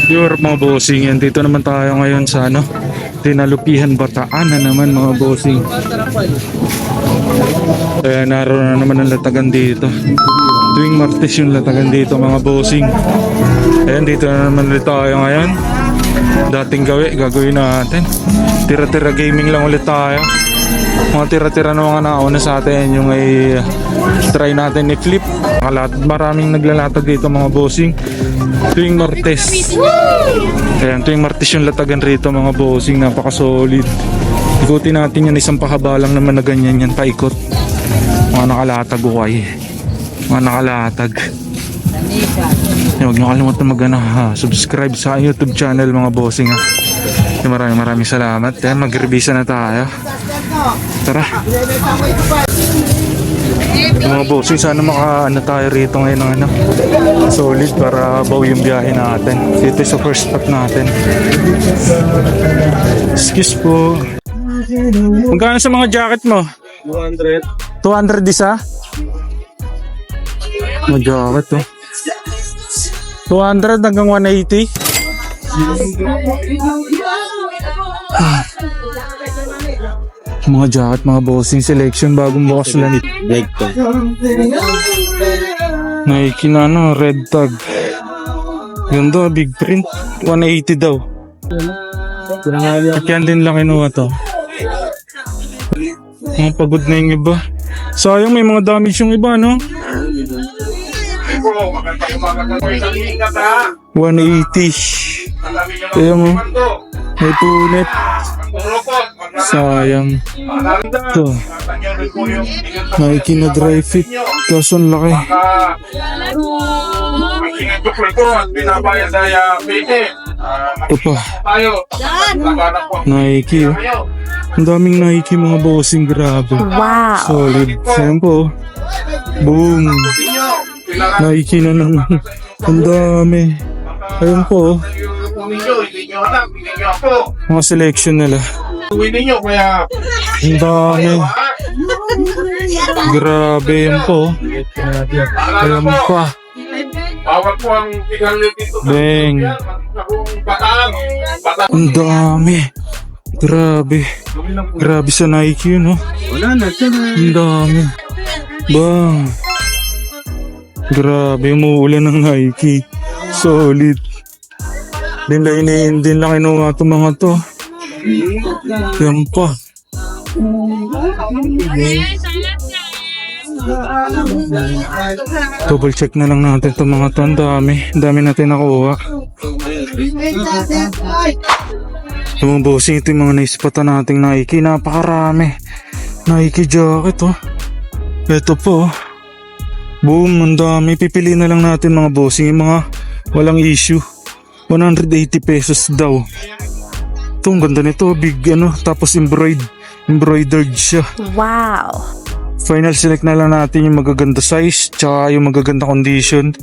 Pure mga bossing yan. Dito naman tayo ngayon sa Dinalupihan, Bataan na naman mga bossing. Kaya naroon na naman ang latagan dito. Tuwing Martes yung latagan dito mga bossing. Ayan, dito na naman ulit tayo ngayon. Dating gagawin natin. Tira-tira gaming lang ulit tayo. Mga tira-tira na mga nauna sa atin yung try natin i-flip. Maraming naglalatag dito mga bossing tuwing Martes. Ayan, tuwing Martes yung latagan rito mga bossing. Napaka-solid. Ikutin natin yan, isang pahaba lang naman na ganyan yan, paikot. Mga nakalatag ukay. Mga nakalatag. Huwag nyo kalimutan subscribe sa YouTube channel mga bossing ha. Maraming salamat. Mag-revisa na tayo. Tara mga bossing, sana tayo rito ngayon ng solid para bawi yung biyahe natin. Dito sa first stop natin. Excuse po. Magkano sa mga jacket mo? 200. 200 isa? Mga jacket to 200 hanggang 180. Mga jacket mga bossing, selection bagong bukas lang ito. Nike na red tag. Ganda, big print. 180 daw. Kaya din lang kinuha to. Mga pagod na yung iba. Sayang may mga damage yung iba, no? 180. Kaya mo, may punit. Sayang. Ito Nike na dry fit. Kaso ang laki. Ito pa Nike oh. Ang daming Nike mga bossing, grabe. Wow. Solid. Ayan po. Boom. Nike na naman. Ang dami. Ayan po. Mga selection nila. Ang dami. Grabe yan po. Ayan pa. Bawat po ang tingnan nyo dito. Bang. Ang dami. Grabe. Grabe sa Nike yun, no? Ang dami. Bang. Grabe, umuulan ng Nike. Solid. Din lang kinuha itong mga to. Yan pa. Double check na lang natin itong mga to. Ang dami natin nakuha. Mga bossing, ito yung mga naispatan nating Nike. Napakarami. Nike jacket oh. Ito po. Boom, ang dami. Pipili na lang natin mga bossing. Yung mga walang issue. 180 pesos daw. Ito, ang ganda nito. Big tapos embroidered siya. Wow. Final select na lang natin yung magaganda size tsaka yung magaganda condition.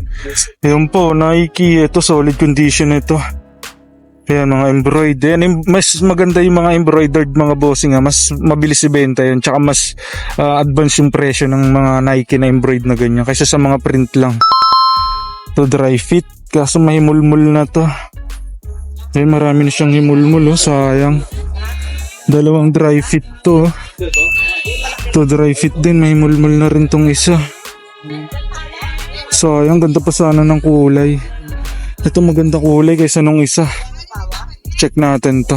Ayun po, Nike. Ito, solid condition ito. Kaya mga embroidered. Mas maganda yung mga embroidered mga bossing. Mas mabilis ibenta yun. Tsaka mas advance yung presyo ng mga Nike na embroidered na ganyan. Kaysa sa mga print lang. Ito dry fit. Kaso may himulmul na to. Eh, marami na siyang himulmul. Sayang. Dalawang dry fit to. Ito dry fit din. May himulmul na rin tong isa. Sayang. Ganda pa sana ng kulay. Ito maganda kulay kaysa nung isa. Check natin to.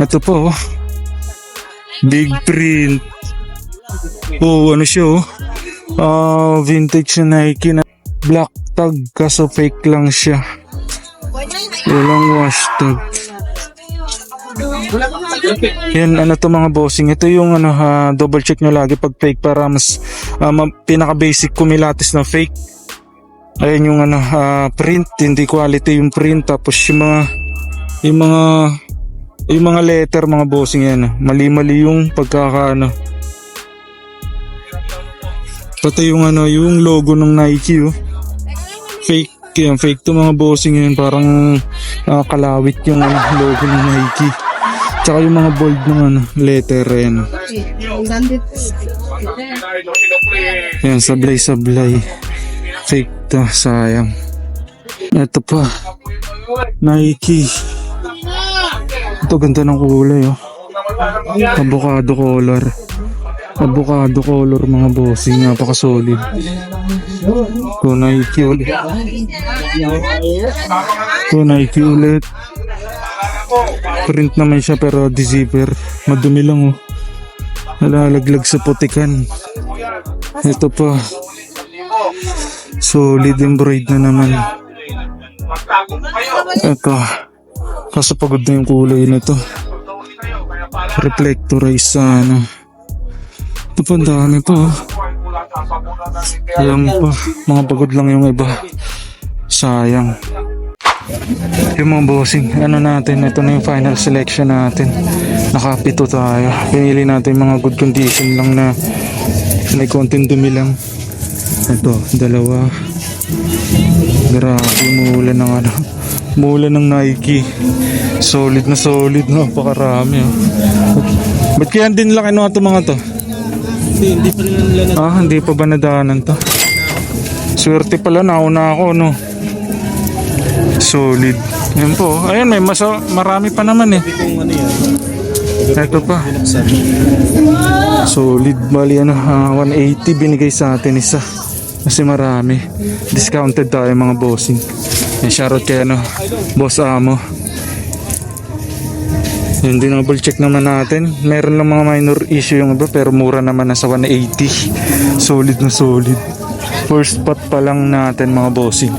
Ito po. Big print. Oh, siya oh. Vintage na Nike na black tag. Kaso fake lang siya. Walang wash tag. Yan, to mga bossing. Ito yung double check nyo lagi pag fake para mas pinaka basic kumilatis na fake. Ayan yung print, hindi quality yung print. Tapos yung mga letter mga bossing yan. Mali-mali yung pati yung yung logo ng Nike oh. Fake yan, fake to mga bossing yan. Parang kalawit yung logo ng Nike. Tsaka yung mga bold ng letter yan. Yan, sablay. Fake. dito, sayang. Ito pa, Nike. Ito ganda ng kulay oh. Avocado color. Avocado color mga bossing, napaka-solid. Ito Nike ulit. Ito Nike ulit. Print naman siya pero di-zipper. Madumi lang oh. Nalalaglag sa putikan. Ito pa. Solid embroid na naman. Ito. Kaso pagod na yung kulay na to. Reflectorize sa ano. Ito pa, ang dami pa oh. Ayan pa. Mga pagod lang yung iba. Sayang. Yung mga bossing, ano natin, ito na yung final selection natin. Nakapito tayo. Pinili natin mga good condition lang na may konting dumi lang. Ito, dalawa. Grabe, umuulan ng ano. Umuulan ng Nike. Solid na solid, napakarami oh. Ba't kaya din lang ano ito mga to? Hindi pa rin nila Hindi pa ba nadaanan to? Swerte pala, nauna ako no. Solid. Yan po. Ayan, may marami pa naman eh. kung ano yan. Ito pa. Solid. Bali ano, 180 binigay sa atin isa. Kasi marami. Discounted tayo mga bossing. Yan, shoutout kay ano, Boss Amo. Yung dinouble check naman natin. Meron lang mga minor issue yung iba pero mura naman nasa 180. Solid na solid. First spot pa lang natin mga bossing.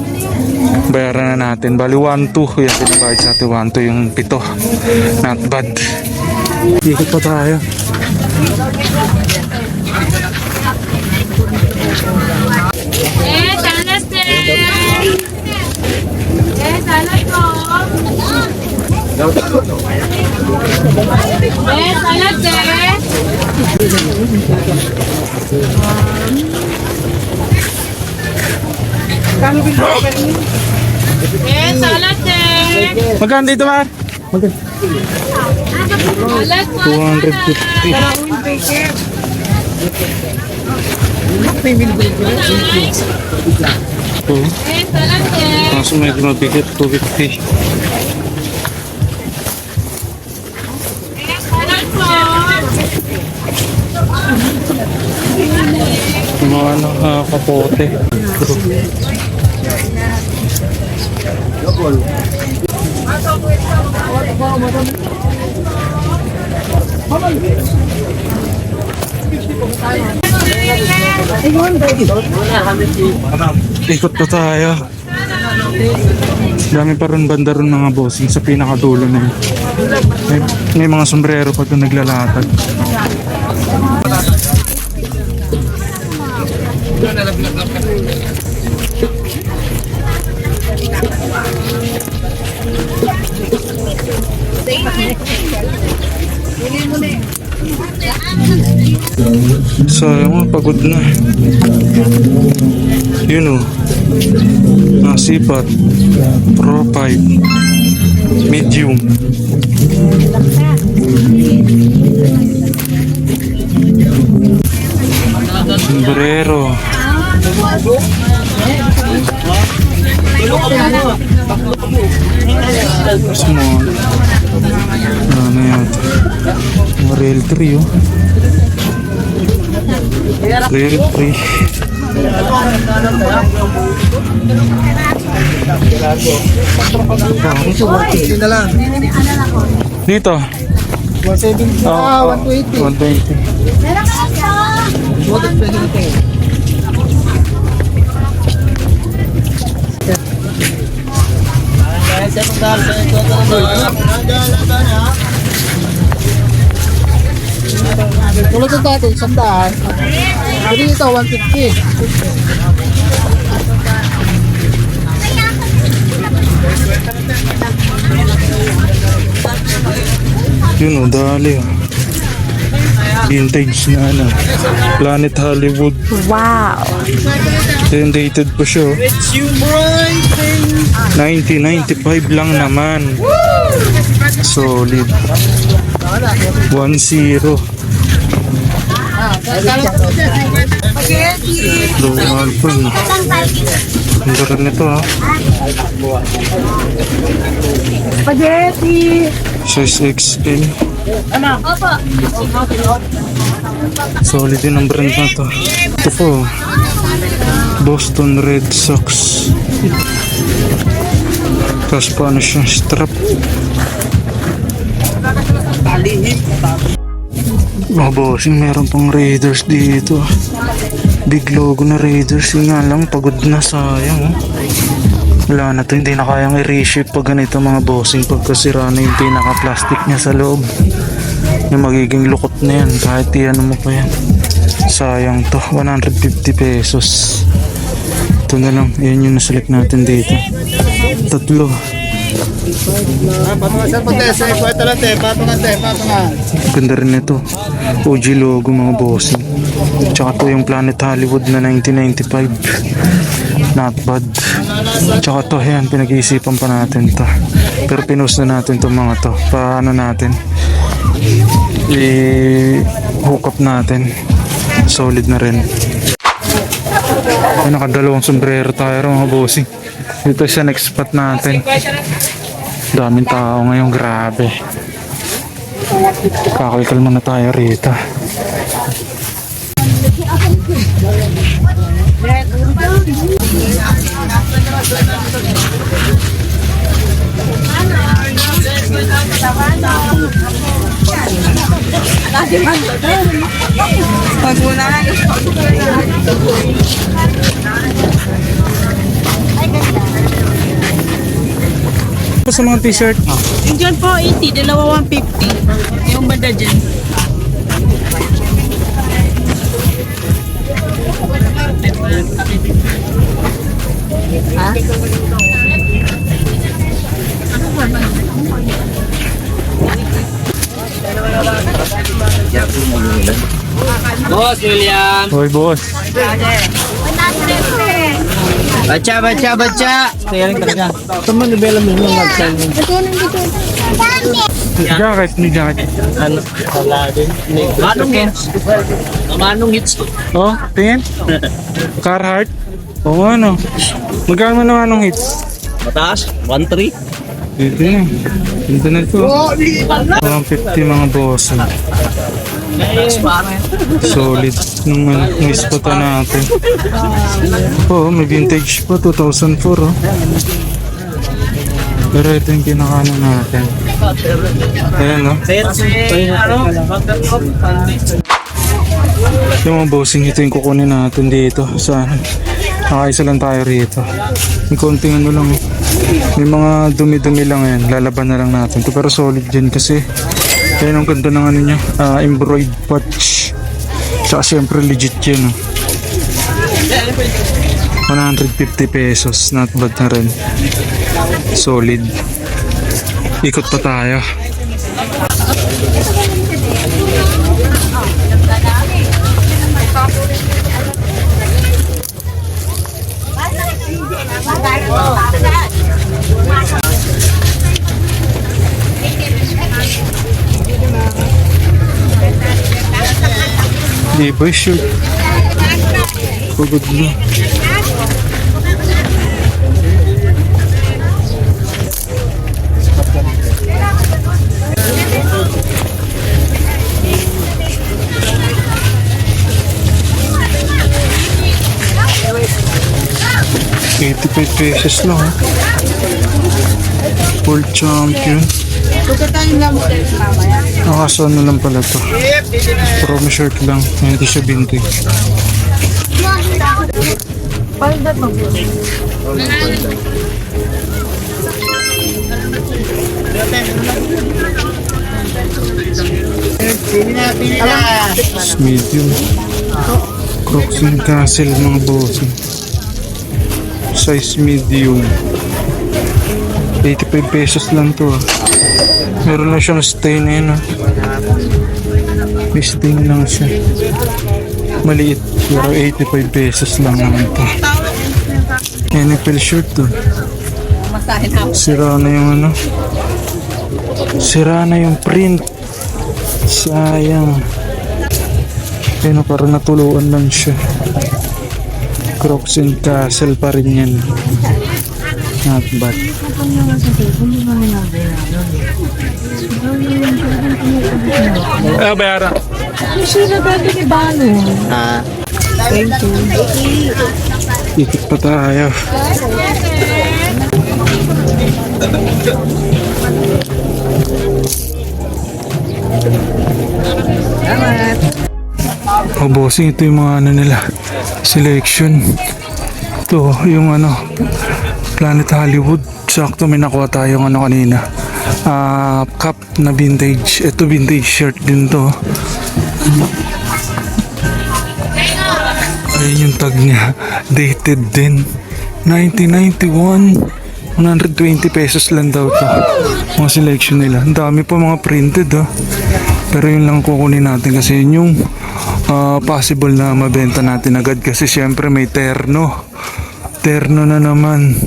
Bayaran na natin. Bali 1-2. Yan, pinabayad sa atin 1-2 yung pito. Not bad. Ikot pa tayo. Salas din! Salas po! Salas din! Salas din! Magkano dito, Mar? Salas po! 250. Salas din! Kaso may mabigat 250. Salas po! Yung mga ano, kapote. Ikot pa tayo. Dami pa rin banda rin mga bossing sa pinakadulo na yun. May mga sombrero pa doon naglalatag. Sayang, pagod na. Yun o. Nasipat. Pro 5. Medium. Sombrero. Small. Ano yata? Real 3 oh. Real 3. Dito. 170 120. 120. Tulad ng dati, 100. Pero ito, 150. Yun o, dali o. Vintage na ano. Planet Hollywood. Wow! Then dated pa siya. 1995 lang naman. Solid. 1-0. Low alpha. Ganda rin nito ha. Spaghetti. Size XL. Opo. Solid din ang brand na to. Ito po. Boston Red Sox. Tapos paano siya strap. Mga bossing, meron pang Raiders dito. Big logo na Raiders. Yun nga lang, pagod na, sayang. Wala na to, hindi na kayang i-reshape pag ganito mga bossing. Pagkasira na yung pinaka-plastic niya sa loob. Yung magiging lukot na yan, kahit iyan mo pa yan. Sayang to, 150 pesos. Ito na lang, yan yung naselect natin dito. Tatlo. Patungan sa pagdesa. Ito lang te. Patungan. Ganda rin ito. OG logo mga bossing. Tsaka to yung Planet Hollywood na 1995. Not bad. Tsaka to, yan, pinag-iisipan pa natin to. Pero pinost na natin to mga to. Paano natin i-hook up natin. Solid na rin. Ay, nakadalawang sombrero tayo mga bossing. Dito sa next spot natin. Daming tao ngayon, grabe. Kakalkalma na tayo rito. Ano sa mga t-shirt? Yung dyan po, 80, dalawa 150. Yung banda dyan. Boss, William. Hoy boss. Baca. Kaya rin talaga. Teman nabela mo yung mag-sell mo. May jacket. Ano? Wala din. Manong hits. Oh, tingin. Carhartt. Oo ano. Magkano na anong hits? Mataas, 1.3. Dito na. Dito na ito. 150 mga boss. Solid nung spot natin. Oh, may vintage pa 2004 oh. Pero ito yung pinakano natin. Ayan no. Yung mga bossing, ito yung kukunin natin dito sa nakaisa lang tayo rito. May konting ano lang. May mga dumi-dumi lang yan. Lalaban na lang natin ito. Pero solid dyan kasi ayan ang ganda ng ano niya, embroidered patch. Tsaka syempre legit yun. 150 pesos, not bad na rin. Solid. Ikot pa tayo. Levi's shirt. Pagod na. $85 lang ha. World champion. Nakaso ano lang pala to. Promo shirt lang. Hindi siya binti. Medium. Crocs and Castle mga bossing. Size medium. 85 pesos lang to ah. Meron lang siyang stain na yun ah. May stain lang siya. Maliit. Pero 85 pesos lang naman to. NFL shirt to. Sira na yung ano. Sira na yung print. Sayang. Pero parang natuluan lang siya. Crocs and Castle pa rin yan. Not bad. Bayaran. Ikot pa tayo. Oh, bossing, ito yung mga ano nila, selection. Ito, yung ano, Planet Hollywood. Sakto may nakuha tayong ano kanina. Cup na vintage. Ito vintage shirt din to. Ayun yung tag niya. Dated din. 1991. 120 pesos lang daw to. Mga selection nila. Ang dami pa mga printed Pero yun lang kukunin natin kasi yun yung possible na mabenta natin agad kasi syempre may terno. Terno na naman.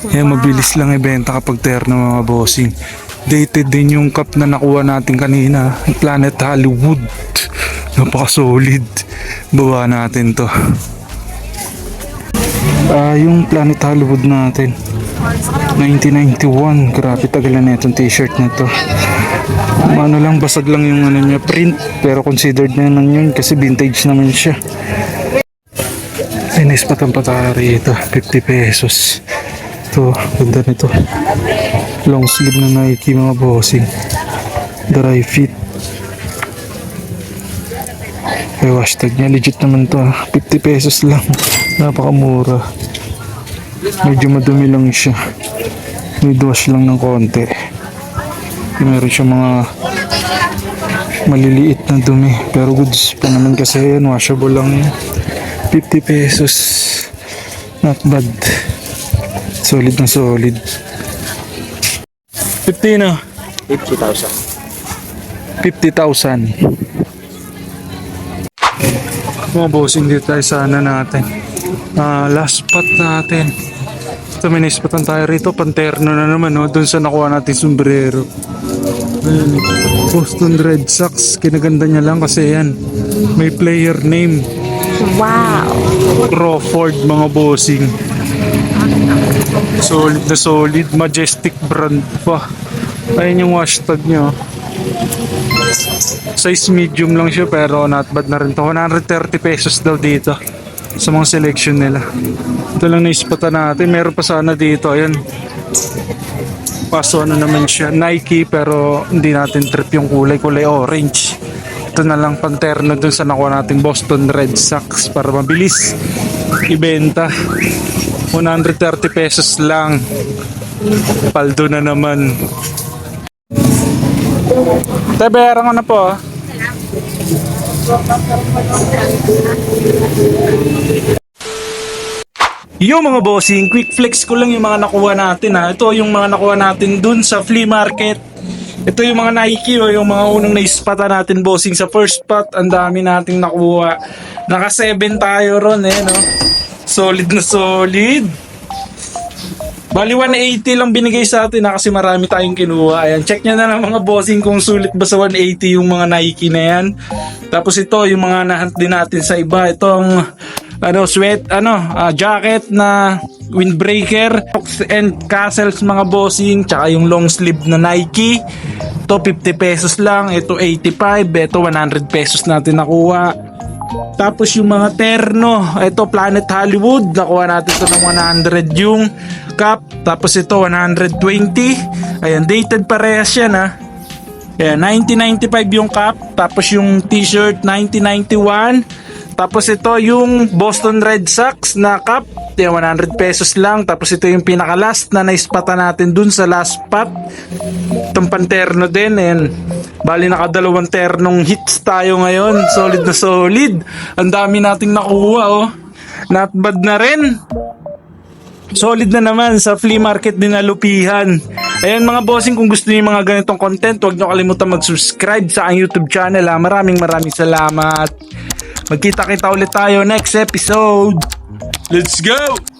Mabilis lang ibenta kapag terno mga bossing. Dated din yung cup na nakuha natin kanina. Planet Hollywood. Napaka-solid. Baba natin to. Yung Planet Hollywood natin. 1991. Grabe tagalan na itong t-shirt na to. Ano lang, basag lang yung ano niya, print. Pero considered na naman yun kasi vintage naman siya. Nice patang patari ito. 50 pesos. Ito, ganda nito. Long sleeve na Nike mga bossing. Dry fit. Yung hashtag niya, legit naman to 50 pesos lang. Napakamura. Medyo madumi lang siya. Mid wash lang ng konti. Meron siya mga maliliit na dumi. Pero goods pa naman kasi yan. Washable lang yan. 50 pesos. Not bad. Solid na solid. 50 na. 50,000. 50,000. Mga bossing, dito tayo sana natin. Last spot natin. Ito, may naispatan tayo rito. Panterno na naman, no? Doon sa nakuha natin sombrero. Ayan. Boston Red Sox. Kinaganda niya lang kasi yan. May player name. Wow. Crawford, mga bossing. Solid na solid. Majestic brand pa. Ayun yung hashtag niya. Size medium lang siya pero not bad na rin to. 130 pesos daw dito sa mga selection nila. Ito lang naispatan natin. Meron pa sana dito. Ayan. Paso ano naman siya. Nike pero hindi natin trip yung kulay. Kulay orange. Ito na lang panterno dun sa nakuha nating Boston Red Sox para mabilis ibenta. 130 pesos lang. Paldo na naman. Bayaran ko na po. Yung mga bossing, quick flex ko lang yung mga nakuha natin Ito yung mga nakuha natin dun sa flea market. Ito yung mga Nike yung mga unang naispata natin bossing sa first spot. Ang dami nating nakuha. Naka 7 tayo ron no? Solid na solid. Bali 180 lang binigay sa atin kasi marami tayong kinuha. Ayan, check nyo na lang mga bossing kung sulit ba sa 180 yung mga Nike na yan. Tapos ito yung mga nahunt din natin sa iba. Itong jacket na windbreaker and castles mga bossing, tsaka yung long sleeve na Nike. Ito 50 pesos lang, ito 85, ito 100 pesos natin nakuha. Tapos yung mga terno, ito Planet Hollywood, nakuha natin ito ng 100 yung cup. Tapos ito 120. Ayan, dated parehas yan Ayan, 1995 yung cup. Tapos yung t-shirt 1991. Tapos ito yung Boston Red Sox na cup, 100 pesos lang. Tapos ito yung pinaka-last na naispata natin dun sa last spot. Itong panterno din. Ayan. Bali nakadalawang ternong hits tayo ngayon. Solid na solid. Ang dami nating nakuha Not bad na rin. Solid na naman sa flea market din na Lupihan. Ayan mga bossing, kung gusto niyo mga ganitong content, huwag niyo kalimutan mag-subscribe sa aking YouTube channel Maraming salamat. Magkita-kita ulit tayo next episode. Let's go!